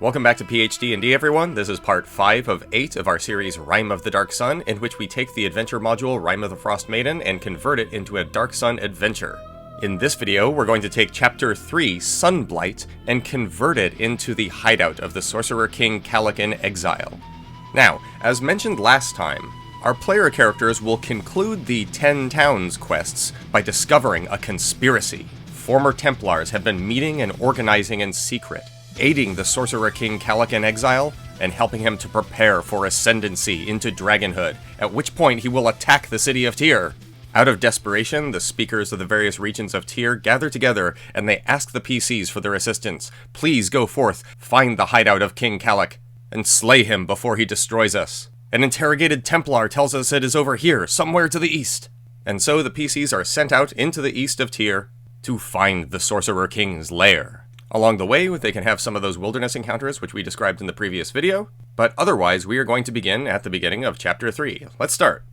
Welcome back to PhD&D, everyone. This is part 5 of 8 of our series Rime of the Dark Sun, in which we take the adventure module Rime of the Frostmaiden and convert it into a Dark Sun adventure. In this video, we're going to take Chapter 3, Sunblight, and convert it into the hideout of the Sorcerer King Kalak in exile. Now, as mentioned last time, our player characters will conclude the 10 Towns quests by discovering a conspiracy. Former Templars have been meeting and organizing in secret, aiding the Sorcerer King Kalak in exile, and helping him to prepare for ascendancy into dragonhood, at which point he will attack the city of Tyr. Out of desperation, the speakers of the various regions of Tyr gather together, and they ask the PCs for their assistance. Please go forth, find the hideout of King Kalak, and slay him before he destroys us. An interrogated Templar tells us it is over here, somewhere to the east. And so the PCs are sent out into the east of Tyr to find the Sorcerer King's lair. Along the way, they can have some of those wilderness encounters which we described in the previous video, but otherwise we are going to begin at the beginning of Chapter 3. Let's start.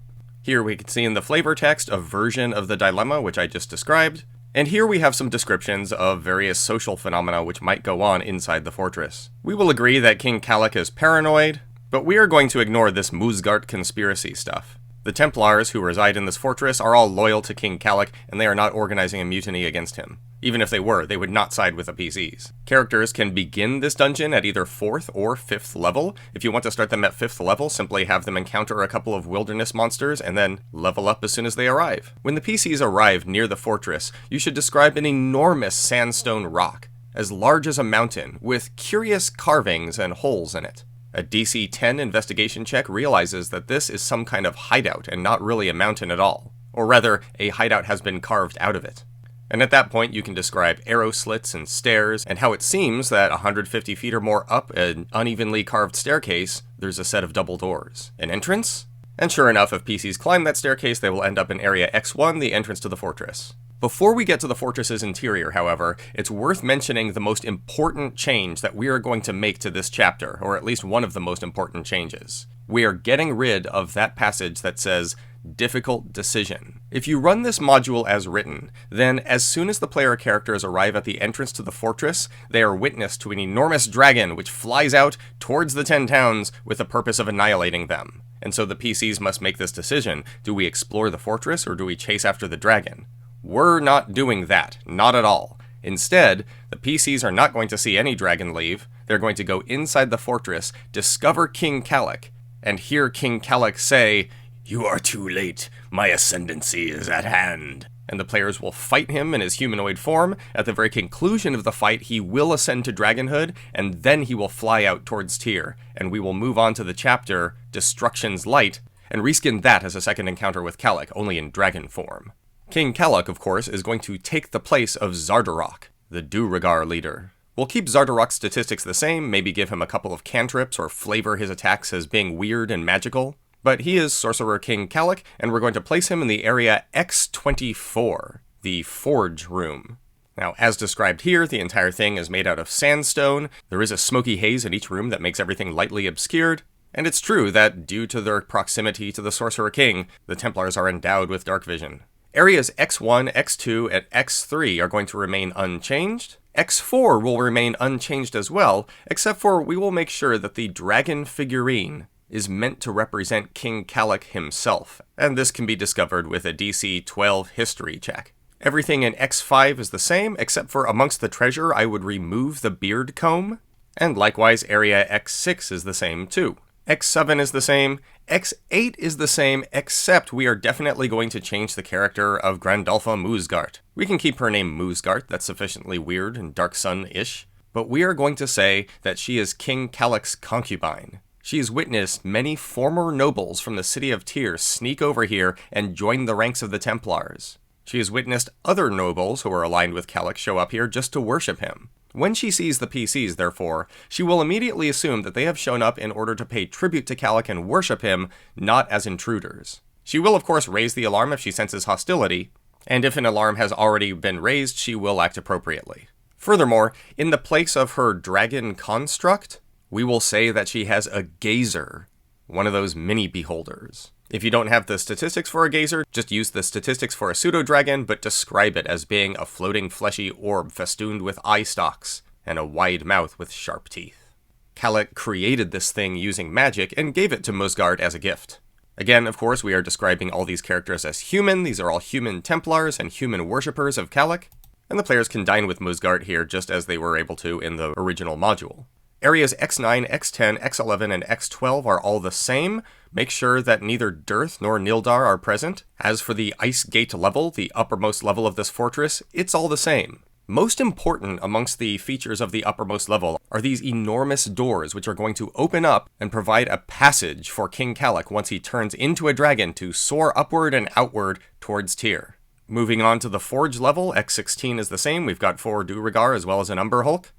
Here we can see in the flavor text a version of the dilemma which I just described, and here we have some descriptions of various social phenomena which might go on inside the fortress. We will agree that King Kalak is paranoid, but we are going to ignore this Moosgart conspiracy stuff. The Templars who reside in this fortress are all loyal to King Kalak, and they are not organizing a mutiny against him. Even if they were, they would not side with the PCs. Characters can begin this dungeon at either 4th or 5th level. If you want to start them at 5th level, simply have them encounter a couple of wilderness monsters and then level up as soon as they arrive. When the PCs arrive near the fortress, you should describe an enormous sandstone rock, as large as a mountain, with curious carvings and holes in it. A DC 10 investigation check realizes that this is some kind of hideout and not really a mountain at all. Or rather, a hideout has been carved out of it. And at that point, you can describe arrow slits and stairs, and how it seems that 150 feet or more up an unevenly carved staircase, there's a set of double doors. An entrance? And sure enough, if PCs climb that staircase, they will end up in Area X1, the entrance to the fortress. Before we get to the fortress's interior, however, it's worth mentioning the most important change that we are going to make to this chapter, or at least one of the most important changes. We are getting rid of that passage that says, difficult decision. If you run this module as written, then as soon as the player characters arrive at the entrance to the fortress, they are witness to an enormous dragon which flies out towards the 10 towns with the purpose of annihilating them. And so the PCs must make this decision. Do we explore the fortress or do we chase after the dragon? We're not doing that. Not at all. Instead, the PCs are not going to see any dragon leave. They're going to go inside the fortress, discover King Kalak, and hear King Kalak say, "You are too late. My ascendancy is at hand." And the players will fight him in his humanoid form. At the very conclusion of the fight, he will ascend to dragonhood, and then he will fly out towards Tyr, and we will move on to the chapter, Destruction's Light, and reskin that as a second encounter with Kalak, only in dragon form. King Kalak, of course, is going to take the place of Zardarok, the Duergar leader. We'll keep Zardarok's statistics the same, maybe give him a couple of cantrips or flavor his attacks as being weird and magical. But he is Sorcerer King Kalak, and we're going to place him in the area X24, the Forge Room. Now, as described here, the entire thing is made out of sandstone. There is a smoky haze in each room that makes everything lightly obscured. And it's true that, due to their proximity to the Sorcerer King, the Templars are endowed with dark vision. Areas X1, X2, and X3 are going to remain unchanged. X4 will remain unchanged as well, except for we will make sure that the dragon figurine is meant to represent King Kalak himself, and this can be discovered with a DC 12 history check. Everything in X5 is the same, except for amongst the treasure I would remove the beard comb, and likewise area X6 is the same too. X7 is the same, X8 is the same, except we are definitely going to change the character of Grandalfa Moosgart. We can keep her name Moosgart, that's sufficiently weird and Dark Sun-ish, but we are going to say that she is King Kalak's concubine. She has witnessed many former nobles from the city of Tyr sneak over here and join the ranks of the Templars. She has witnessed other nobles who are aligned with Kalak show up here just to worship him. When she sees the PCs, therefore, she will immediately assume that they have shown up in order to pay tribute to Kalak and worship him, not as intruders. She will, of course, raise the alarm if she senses hostility, and if an alarm has already been raised, she will act appropriately. Furthermore, in the place of her dragon construct, we will say that she has a gazer, one of those mini beholders. If you don't have the statistics for a gazer, just use the statistics for a pseudo-dragon, but describe it as being a floating fleshy orb festooned with eye stalks, and a wide mouth with sharp teeth. Kalak created this thing using magic and gave it to Muzgard as a gift. Again, of course, we are describing all these characters as human. These are all human Templars and human worshippers of Kalak, and the players can dine with Muzgard here just as they were able to in the original module. Areas X9, X10, X11, and X12 are all the same. Make sure that neither Dearth nor Nildar are present. As for the Ice Gate level, the uppermost level of this fortress, it's all the same. Most important amongst the features of the uppermost level are these enormous doors which are going to open up and provide a passage for King Kalak once he turns into a dragon to soar upward and outward towards Tyr. Moving on to the Forge level, X16 is the same. We've got 4 Duergar as well as an Umber Hulk.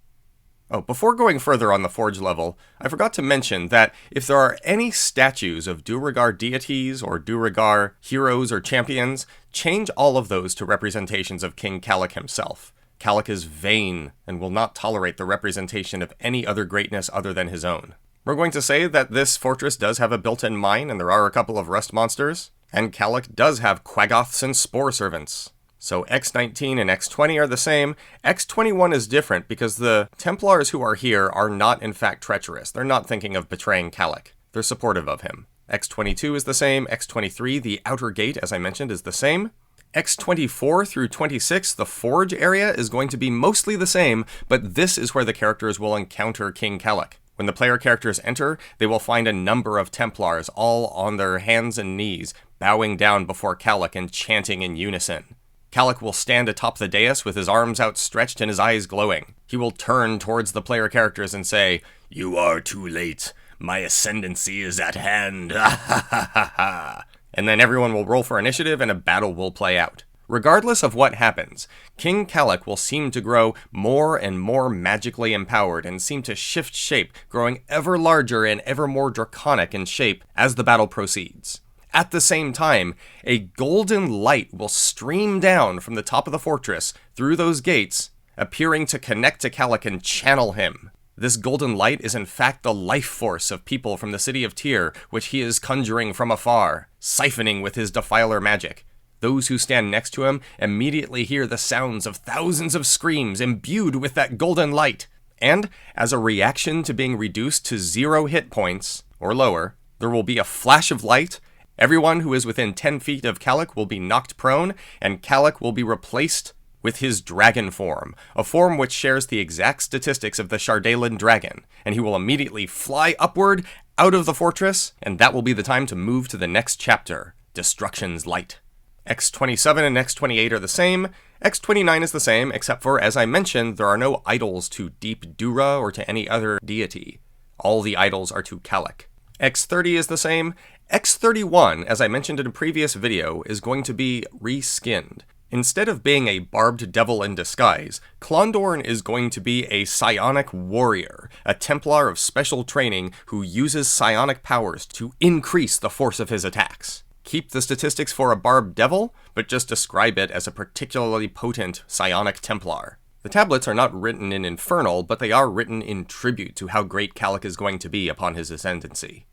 Oh, before going further on the Forge level, I forgot to mention that if there are any statues of Duergar deities or Duergar heroes or champions, change all of those to representations of King Kalak himself. Kalak is vain and will not tolerate the representation of any other greatness other than his own. We're going to say that this fortress does have a built-in mine and there are a couple of rust monsters, and Kalak does have Quaggoths and Spore Servants. So X19 and X20 are the same. X21 is different because the Templars who are here are not in fact treacherous. They're not thinking of betraying Kalak. They're supportive of him. X22 is the same. X23, the outer gate, as I mentioned, is the same. X24 through 26, the Forge area, is going to be mostly the same, but this is where the characters will encounter King Kalak. When the player characters enter, they will find a number of Templars all on their hands and knees, bowing down before Kalak and chanting in unison. Kalak will stand atop the dais with his arms outstretched and his eyes glowing. He will turn towards the player characters and say, "You are too late. My ascendancy is at hand. Ha ha ha ha ha." And then everyone will roll for initiative and a battle will play out. Regardless of what happens, King Kalak will seem to grow more and more magically empowered and seem to shift shape, growing ever larger and ever more draconic in shape as the battle proceeds. At the same time, a golden light will stream down from the top of the fortress through those gates, appearing to connect to Kalak and channel him. This golden light is in fact the life force of people from the city of Tyr, which he is conjuring from afar, siphoning with his defiler magic. Those who stand next to him immediately hear the sounds of thousands of screams imbued with that golden light. And, as a reaction to being reduced to 0 hit points, or lower, there will be a flash of light. Everyone who is within 10 feet of Kalak will be knocked prone, and Kalak will be replaced with his dragon form, a form which shares the exact statistics of the Shardalen dragon, and he will immediately fly upward out of the fortress, and that will be the time to move to the next chapter, Destruction's Light. X27 and X28 are the same. X29 is the same, except for, as I mentioned, there are no idols to Deep Dura or to any other deity. All the idols are to Kalak. X30 is the same. X31, as I mentioned in a previous video, is going to be reskinned. Instead of being a barbed devil in disguise, Klondorn is going to be a psionic warrior, a Templar of special training who uses psionic powers to increase the force of his attacks. Keep the statistics for a barbed devil, but just describe it as a particularly potent psionic Templar. The tablets are not written in Infernal, but they are written in tribute to how great Kalak is going to be upon his ascendancy.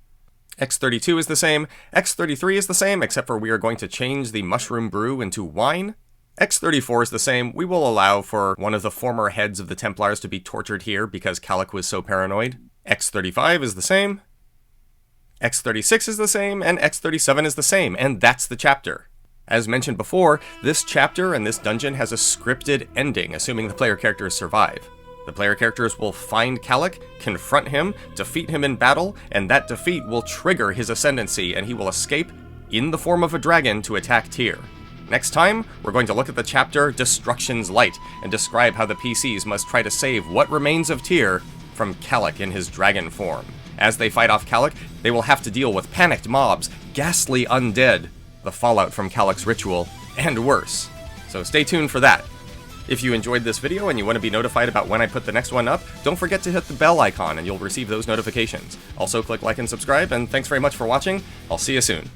X32 is the same, X33 is the same, except for we are going to change the mushroom brew into wine. X34 is the same. We will allow for one of the former heads of the Templars to be tortured here because Kalak was so paranoid. X35 is the same. X36 is the same, and X37 is the same, and that's the chapter. As mentioned before, this chapter and this dungeon has a scripted ending, assuming the player characters survive. The player characters will find Kalak, confront him, defeat him in battle, and that defeat will trigger his ascendancy, and he will escape in the form of a dragon to attack Tyr. Next time, we're going to look at the chapter Destruction's Light, and describe how the PCs must try to save what remains of Tyr from Kalak in his dragon form. As they fight off Kalak, they will have to deal with panicked mobs, ghastly undead, the fallout from Kalak's ritual, and worse. So stay tuned for that. If you enjoyed this video and you want to be notified about when I put the next one up, don't forget to hit the bell icon and you'll receive those notifications. Also click like and subscribe, and thanks very much for watching. I'll see you soon.